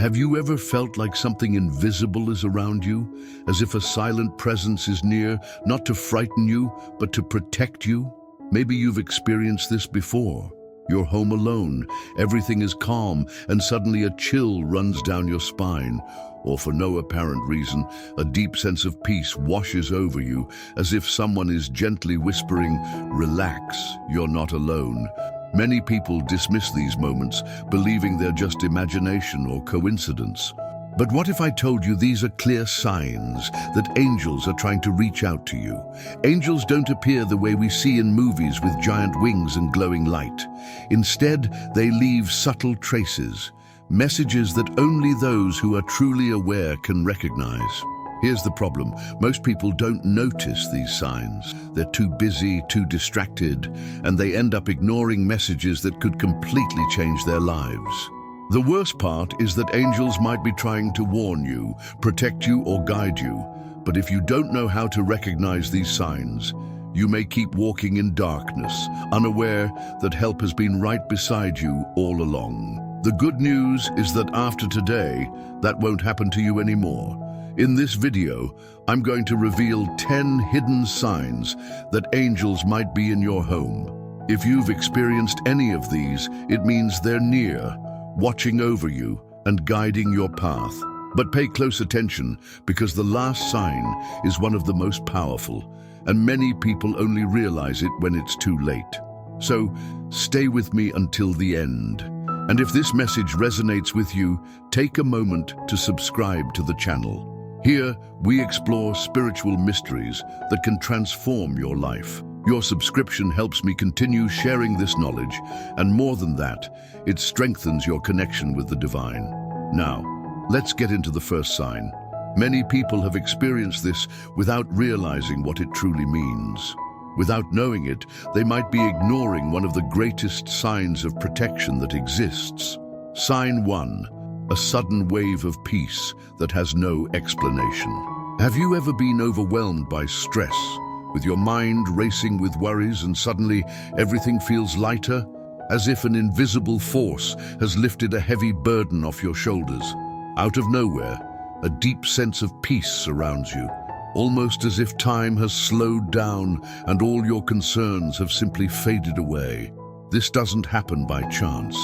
Have you ever felt like something invisible is around you, as if a silent presence is near, not to frighten you, but to protect you? Maybe you've experienced this before. You're home alone, everything is calm, and suddenly a chill runs down your spine. Or for no apparent reason, a deep sense of peace washes over you, as if someone is gently whispering, "Relax, you're not alone." Many people dismiss these moments, believing they're just imagination or coincidence. But what if I told you these are clear signs that angels are trying to reach out to you? Angels don't appear the way we see in movies with giant wings and glowing light. Instead, they leave subtle traces, messages that only those who are truly aware can recognize. Here's the problem. Most people don't notice these signs. They're too busy, too distracted, and they end up ignoring messages that could completely change their lives. The worst part is that angels might be trying to warn you, protect you, or guide you. But if you don't know how to recognize these signs, you may keep walking in darkness, unaware that help has been right beside you all along. The good news is that after today, that won't happen to you anymore. In this video, I'm going to reveal 10 hidden signs that angels might be in your home. If you've experienced any of these, it means they're near, watching over you and guiding your path. But pay close attention, because the last sign is one of the most powerful, and many people only realize it when it's too late. So stay with me until the end. And if this message resonates with you, take a moment to subscribe to the channel. Here, we explore spiritual mysteries that can transform your life. Your subscription helps me continue sharing this knowledge, and more than that, it strengthens your connection with the divine. Now, let's get into the first sign. Many people have experienced this without realizing what it truly means. Without knowing it, they might be ignoring one of the greatest signs of protection that exists. Sign 1. A sudden wave of peace that has no explanation. Have you ever been overwhelmed by stress, with your mind racing with worries, and suddenly everything feels lighter, as if an invisible force has lifted a heavy burden off your shoulders? Out of nowhere, a deep sense of peace surrounds you, almost as if time has slowed down and all your concerns have simply faded away. This doesn't happen by chance.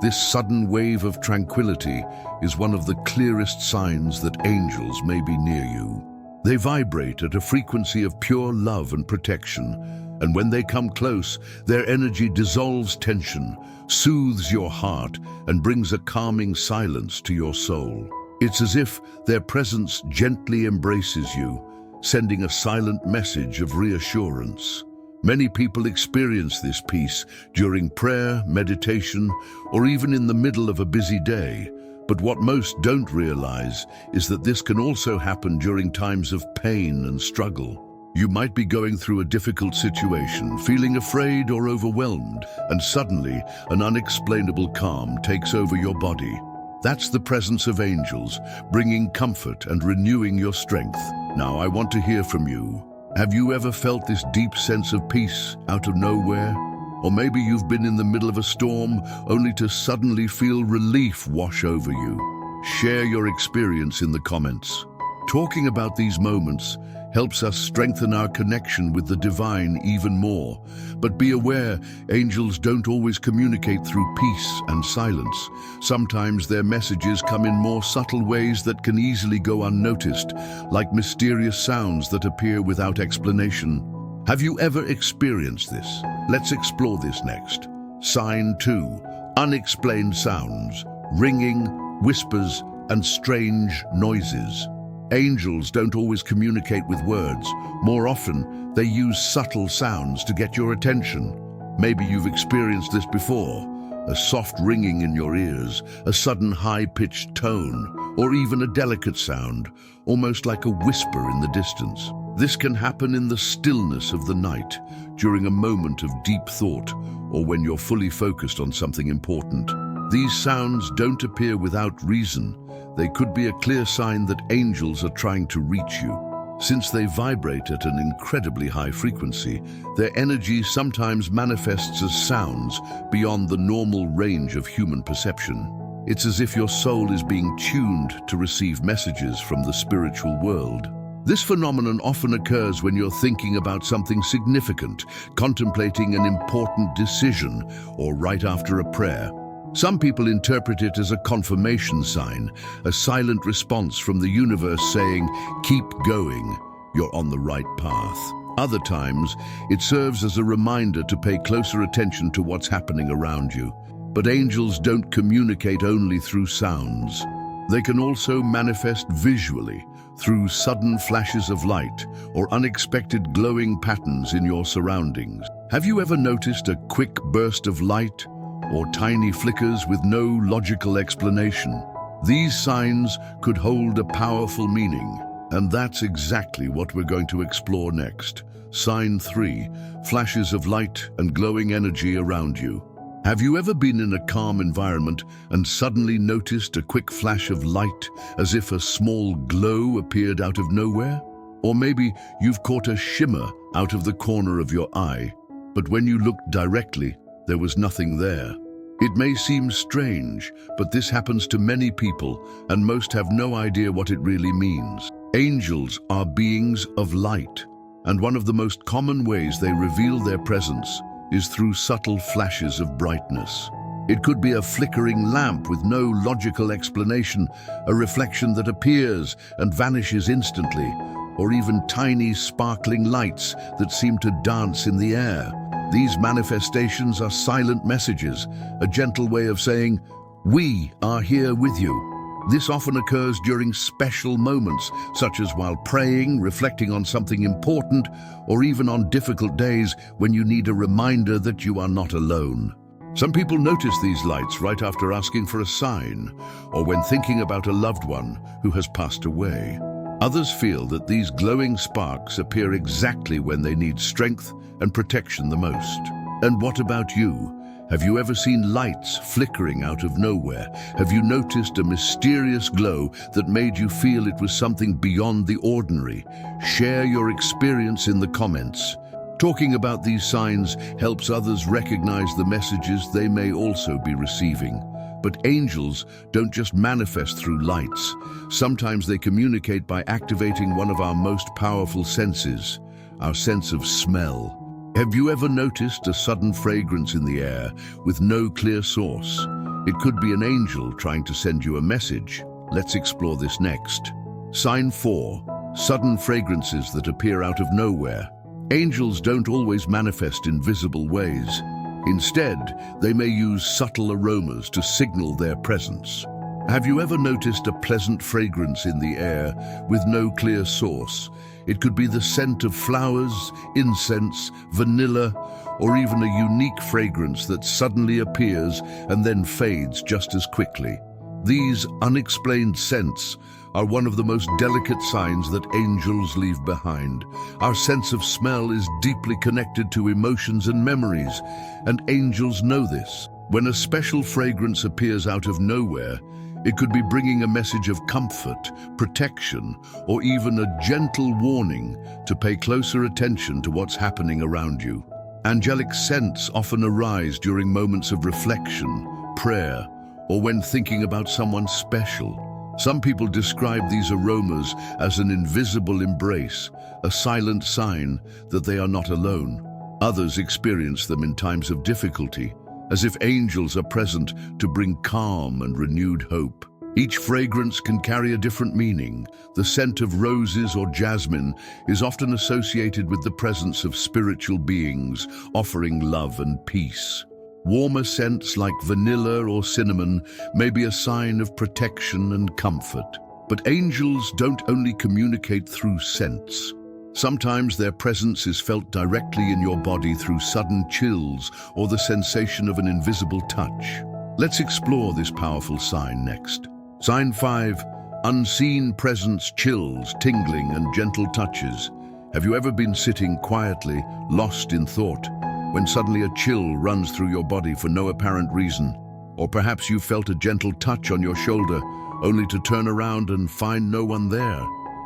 This sudden wave of tranquility is one of the clearest signs that angels may be near you. They vibrate at a frequency of pure love and protection, and when they come close, their energy dissolves tension, soothes your heart, and brings a calming silence to your soul. It's as if their presence gently embraces you, sending a silent message of reassurance. Many people experience this peace during prayer, meditation, or even in the middle of a busy day. But what most don't realize is that this can also happen during times of pain and struggle. You might be going through a difficult situation, feeling afraid or overwhelmed, and suddenly an unexplainable calm takes over your body. That's the presence of angels, bringing comfort and renewing your strength. Now I want to hear from you. Have you ever felt this deep sense of peace out of nowhere? Or maybe you've been in the middle of a storm only to suddenly feel relief wash over you. Share your experience in the comments. Talking about these moments helps us strengthen our connection with the divine even more. But be aware, angels don't always communicate through peace and silence. Sometimes their messages come in more subtle ways that can easily go unnoticed, like mysterious sounds that appear without explanation. Have you ever experienced this? Let's explore this next. Sign 2. Unexplained sounds, ringing, whispers, and strange noises. Angels don't always communicate with words. More often, they use subtle sounds to get your attention. Maybe you've experienced this before. A soft ringing in your ears, a sudden high-pitched tone, or even a delicate sound, almost like a whisper in the distance. This can happen in the stillness of the night, during a moment of deep thought, or when you're fully focused on something important. These sounds don't appear without reason. They could be a clear sign that angels are trying to reach you. Since they vibrate at an incredibly high frequency, their energy sometimes manifests as sounds beyond the normal range of human perception. It's as if your soul is being tuned to receive messages from the spiritual world. This phenomenon often occurs when you're thinking about something significant, contemplating an important decision, or right after a prayer. Some people interpret it as a confirmation sign, a silent response from the universe saying, "Keep going, you're on the right path." Other times, it serves as a reminder to pay closer attention to what's happening around you. But angels don't communicate only through sounds. They can also manifest visually, through sudden flashes of light or unexpected glowing patterns in your surroundings. Have you ever noticed a quick burst of light or tiny flickers with no logical explanation? These signs could hold a powerful meaning, and that's exactly what we're going to explore next. Sign 3, flashes of light and glowing energy around you. Have you ever been in a calm environment and suddenly noticed a quick flash of light, as if a small glow appeared out of nowhere? Or maybe you've caught a shimmer out of the corner of your eye, but when you looked directly, there was nothing there. It may seem strange, but this happens to many people, and most have no idea what it really means. Angels are beings of light, and one of the most common ways they reveal their presence is through subtle flashes of brightness. It could be a flickering lamp with no logical explanation, a reflection that appears and vanishes instantly, or even tiny sparkling lights that seem to dance in the air. These manifestations are silent messages, a gentle way of saying, "We are here with you." This often occurs during special moments, such as while praying, reflecting on something important, or even on difficult days when you need a reminder that you are not alone. Some people notice these lights right after asking for a sign, or when thinking about a loved one who has passed away. Others feel that these glowing sparks appear exactly when they need strength and protection the most. And what about you? Have you ever seen lights flickering out of nowhere? Have you noticed a mysterious glow that made you feel it was something beyond the ordinary? Share your experience in the comments. Talking about these signs helps others recognize the messages they may also be receiving. But angels don't just manifest through lights. Sometimes they communicate by activating one of our most powerful senses, our sense of smell. Have you ever noticed a sudden fragrance in the air with no clear source? It could be an angel trying to send you a message. Let's explore this next. Sign 4, sudden fragrances that appear out of nowhere. Angels don't always manifest in visible ways. Instead, they may use subtle aromas to signal their presence. Have you ever noticed a pleasant fragrance in the air with no clear source? It could be the scent of flowers, incense, vanilla, or even a unique fragrance that suddenly appears and then fades just as quickly. These unexplained scents are one of the most delicate signs that angels leave behind. Our sense of smell is deeply connected to emotions and memories, and angels know this. When a special fragrance appears out of nowhere, it could be bringing a message of comfort, protection, or even a gentle warning to pay closer attention to what's happening around you. Angelic scents often arise during moments of reflection, prayer, or when thinking about someone special. Some people describe these aromas as an invisible embrace, a silent sign that they are not alone. Others experience them in times of difficulty, as if angels are present to bring calm and renewed hope. Each fragrance can carry a different meaning. The scent of roses or jasmine is often associated with the presence of spiritual beings, offering love and peace. Warmer scents like vanilla or cinnamon may be a sign of protection and comfort. But angels don't only communicate through scents. Sometimes their presence is felt directly in your body through sudden chills or the sensation of an invisible touch. Let's explore this powerful sign next. Sign 5, unseen presence, chills, tingling, and gentle touches. Have you ever been sitting quietly, lost in thought, when suddenly a chill runs through your body for no apparent reason? Or perhaps you felt a gentle touch on your shoulder, only to turn around and find no one there.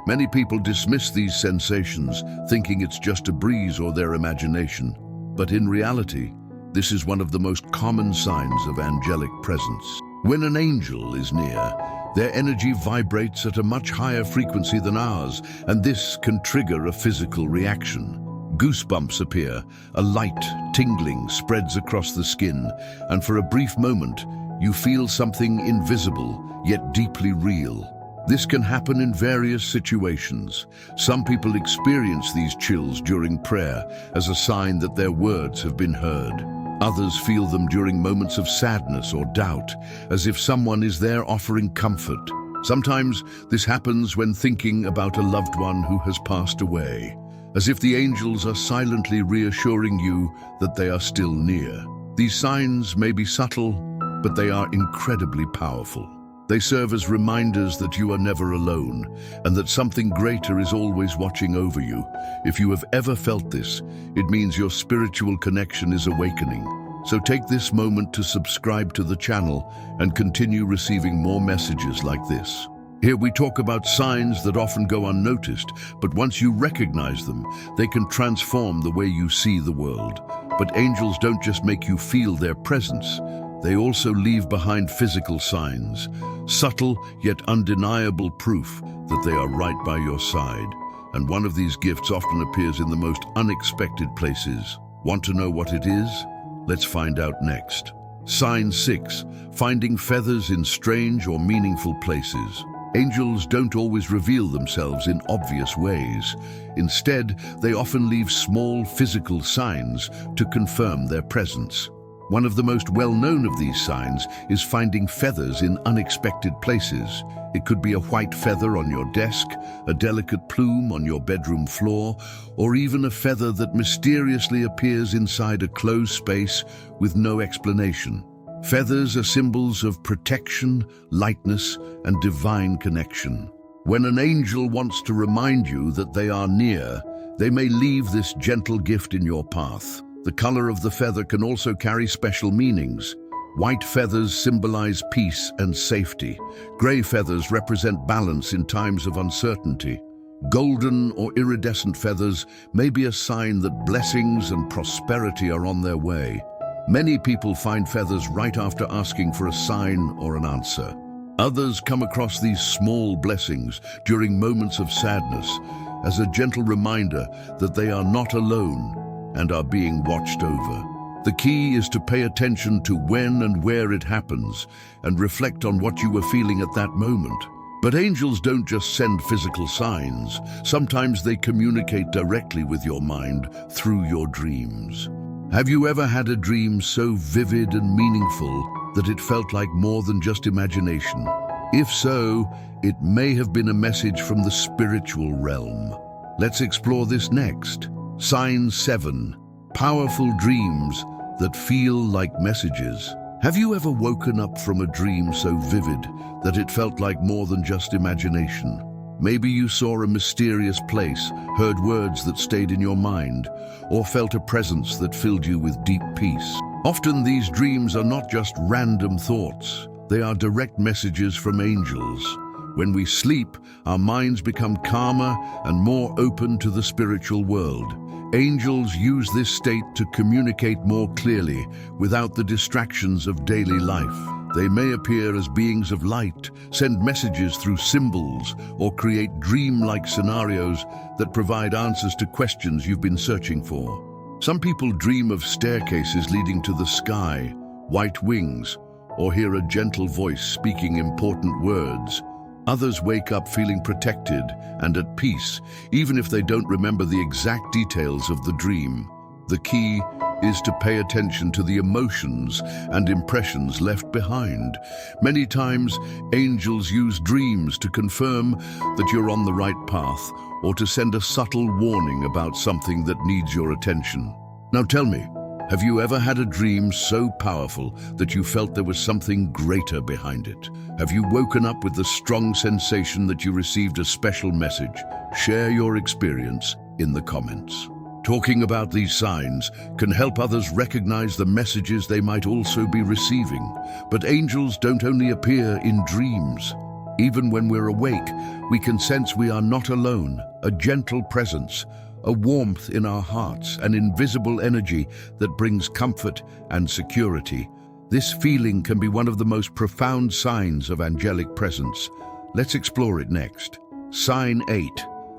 Many people dismiss these sensations, thinking it's just a breeze or their imagination. But in reality, this is one of the most common signs of angelic presence. When an angel is near, their energy vibrates at a much higher frequency than ours, and this can trigger a physical reaction. Goosebumps appear, a light, tingling spreads across the skin, and for a brief moment, you feel something invisible, yet deeply real. This can happen in various situations. Some people experience these chills during prayer as a sign that their words have been heard. Others feel them during moments of sadness or doubt, as if someone is there offering comfort. Sometimes this happens when thinking about a loved one who has passed away, as if the angels are silently reassuring you that they are still near. These signs may be subtle, but they are incredibly powerful. They serve as reminders that you are never alone and that something greater is always watching over you. If you have ever felt this, it means your spiritual connection is awakening. So take this moment to subscribe to the channel and continue receiving more messages like this. Here we talk about signs that often go unnoticed, but once you recognize them, they can transform the way you see the world. But angels don't just make you feel their presence. They also leave behind physical signs, subtle yet undeniable proof that they are right by your side. And one of these gifts often appears in the most unexpected places. Want to know what it is? Let's find out next. Sign 6. Finding feathers in strange or meaningful places. Angels don't always reveal themselves in obvious ways. Instead, they often leave small physical signs to confirm their presence. One of the most well-known of these signs is finding feathers in unexpected places. It could be a white feather on your desk, a delicate plume on your bedroom floor, or even a feather that mysteriously appears inside a closed space with no explanation. Feathers are symbols of protection, lightness, and divine connection. When an angel wants to remind you that they are near, they may leave this gentle gift in your path. The color of the feather can also carry special meanings. White feathers symbolize peace and safety. Gray feathers represent balance in times of uncertainty. Golden or iridescent feathers may be a sign that blessings and prosperity are on their way. Many people find feathers right after asking for a sign or an answer. Others come across these small blessings during moments of sadness as a gentle reminder that they are not alone and are being watched over. The key is to pay attention to when and where it happens and reflect on what you were feeling at that moment. But angels don't just send physical signs. Sometimes they communicate directly with your mind through your dreams. Have you ever had a dream so vivid and meaningful that it felt like more than just imagination? If so, it may have been a message from the spiritual realm. Let's explore this next. Sign 7. Powerful dreams that feel like messages. Have you ever woken up from a dream so vivid that it felt like more than just imagination? Maybe you saw a mysterious place, heard words that stayed in your mind, or felt a presence that filled you with deep peace. Often these dreams are not just random thoughts. They are direct messages from angels. When we sleep, our minds become calmer and more open to the spiritual world. Angels use this state to communicate more clearly without the distractions of daily life. They may appear as beings of light, send messages through symbols, or create dream-like scenarios that provide answers to questions you've been searching for. Some people dream of staircases leading to the sky, white wings, or hear a gentle voice speaking important words. Others wake up feeling protected and at peace, even if they don't remember the exact details of the dream. The key is to pay attention to the emotions and impressions left behind. Many times, angels use dreams to confirm that you're on the right path or to send a subtle warning about something that needs your attention. Now tell me, have you ever had a dream so powerful that you felt there was something greater behind it? Have you woken up with the strong sensation that you received a special message? Share your experience in the comments. Talking about these signs can help others recognize the messages they might also be receiving. But angels don't only appear in dreams. Even when we're awake, we can sense we are not alone, a gentle presence, a warmth in our hearts, an invisible energy that brings comfort and security. This feeling can be one of the most profound signs of angelic presence. Let's explore it next. Sign 8.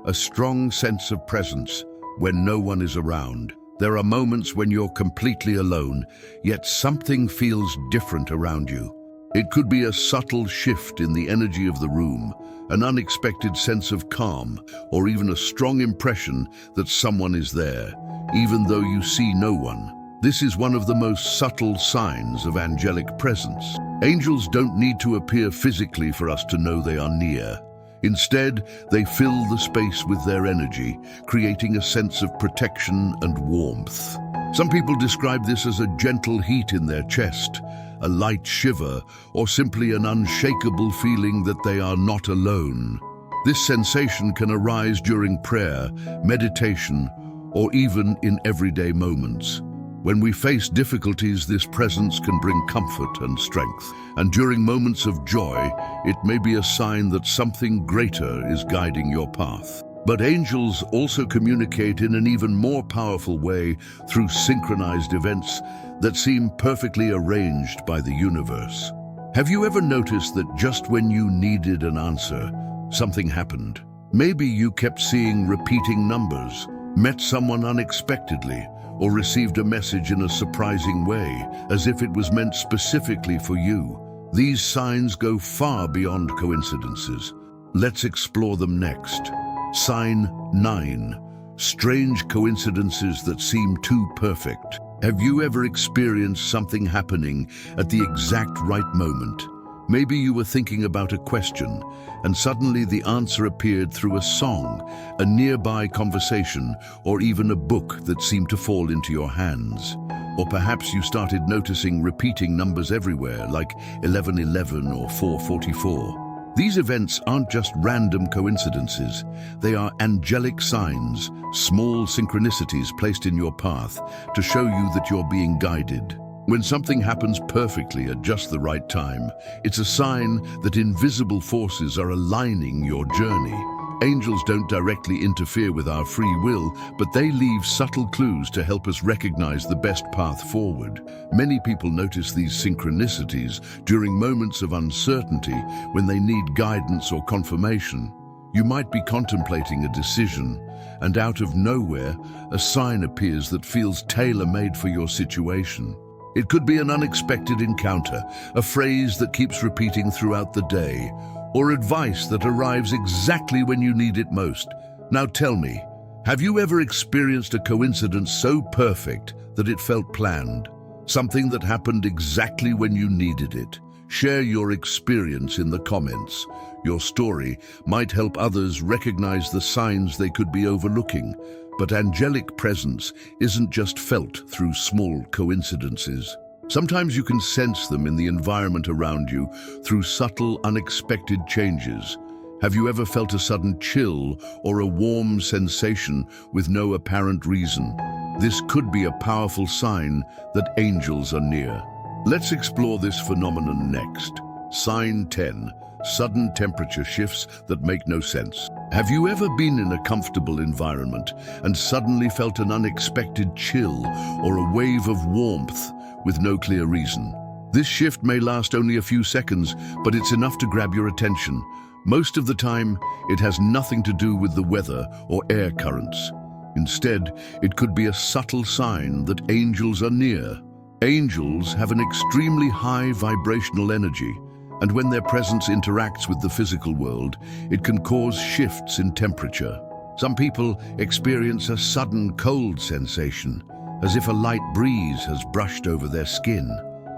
A strong sense of presence when no one is around. There are moments when you're completely alone, yet something feels different around you. It could be a subtle shift in the energy of the room, an unexpected sense of calm, or even a strong impression that someone is there, even though you see no one. This is one of the most subtle signs of angelic presence. Angels don't need to appear physically for us to know they are near. Instead, they fill the space with their energy, creating a sense of protection and warmth. Some people describe this as a gentle heat in their chest, a light shiver, or simply an unshakable feeling that they are not alone. This sensation can arise during prayer, meditation, or even in everyday moments. When we face difficulties, this presence can bring comfort and strength. And during moments of joy, it may be a sign that something greater is guiding your path. But angels also communicate in an even more powerful way through synchronized events that seem perfectly arranged by the universe. Have you ever noticed that just when you needed an answer, something happened? Maybe you kept seeing repeating numbers, met someone unexpectedly, or received a message in a surprising way, as if it was meant specifically for you. These signs go far beyond coincidences. Let's explore them next. Sign 9. Strange coincidences that seem too perfect. Have you ever experienced something happening at the exact right moment? Maybe you were thinking about a question, and suddenly the answer appeared through a song, a nearby conversation, or even a book that seemed to fall into your hands. Or perhaps you started noticing repeating numbers everywhere, like 1111 or 444. These events aren't just random coincidences. They are angelic signs, small synchronicities placed in your path to show you that you're being guided. When something happens perfectly at just the right time, it's a sign that invisible forces are aligning your journey. Angels don't directly interfere with our free will, but they leave subtle clues to help us recognize the best path forward. Many people notice these synchronicities during moments of uncertainty when they need guidance or confirmation. You might be contemplating a decision, and out of nowhere, a sign appears that feels tailor-made for your situation. It could be an unexpected encounter, a phrase that keeps repeating throughout the day, or advice that arrives exactly when you need it most. Now tell me, have you ever experienced a coincidence so perfect that it felt planned? Something that happened exactly when you needed it? Share your experience in the comments. Your story might help others recognize the signs they could be overlooking. But angelic presence isn't just felt through small coincidences. Sometimes you can sense them in the environment around you through subtle, unexpected changes. Have you ever felt a sudden chill or a warm sensation with no apparent reason? This could be a powerful sign that angels are near. Let's explore this phenomenon next. Sign 10. Sudden temperature shifts that make no sense. Have you ever been in a comfortable environment and suddenly felt an unexpected chill or a wave of warmth with no clear reason? This shift may last only a few seconds, but it's enough to grab your attention. Most of the time, it has nothing to do with the weather or air currents. Instead, it could be a subtle sign that angels are near. Angels have an extremely high vibrational energy, and when their presence interacts with the physical world, it can cause shifts in temperature. Some people experience a sudden cold sensation, as if a light breeze has brushed over their skin.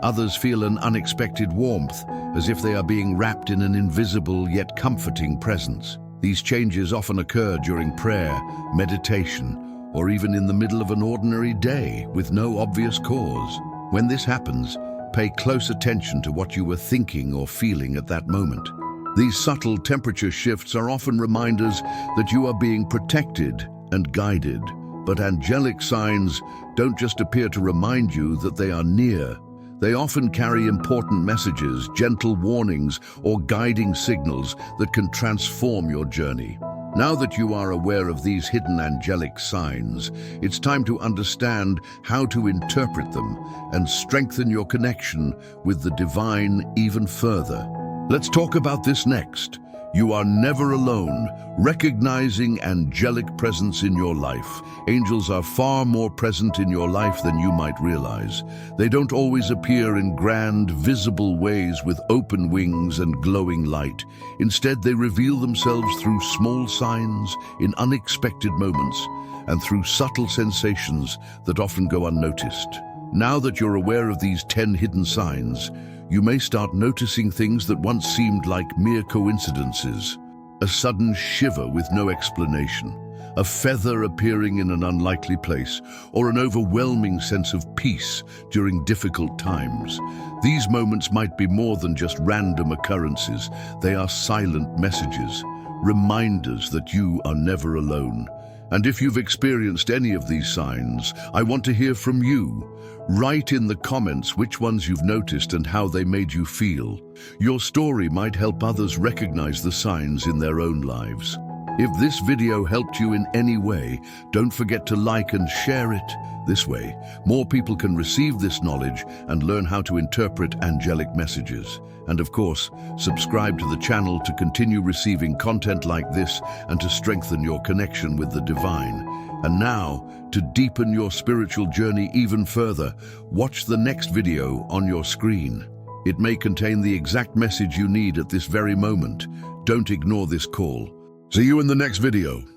Others feel an unexpected warmth, as if they are being wrapped in an invisible yet comforting presence. These changes often occur during prayer, meditation, or even in the middle of an ordinary day with no obvious cause. When this happens, pay close attention to what you were thinking or feeling at that moment. These subtle temperature shifts are often reminders that you are being protected and guided. But angelic signs don't just appear to remind you that they are near. They often carry important messages, gentle warnings, or guiding signals that can transform your journey. Now that you are aware of these hidden angelic signs, it's time to understand how to interpret them and strengthen your connection with the divine even further. Let's talk about this next. You are never alone. Recognizing angelic presence in your life. Angels are far more present in your life than you might realize. They don't always appear in grand, visible ways with open wings and glowing light. Instead, they reveal themselves through small signs, in unexpected moments, and through subtle sensations that often go unnoticed. Now that you're aware of these 10 hidden signs, you may start noticing things that once seemed like mere coincidences. A sudden shiver with no explanation, a feather appearing in an unlikely place, or an overwhelming sense of peace during difficult times. These moments might be more than just random occurrences. They are silent messages, reminders that you are never alone. And if you've experienced any of these signs, I want to hear from you. Write in the comments which ones you've noticed and how they made you feel. Your story might help others recognize the signs in their own lives. If this video helped you in any way, don't forget to like and share it. This way, more people can receive this knowledge and learn how to interpret angelic messages. And of course, subscribe to the channel to continue receiving content like this and to strengthen your connection with the divine. And now, to deepen your spiritual journey even further, watch the next video on your screen. It may contain the exact message you need at this very moment. Don't ignore this call. See you in the next video.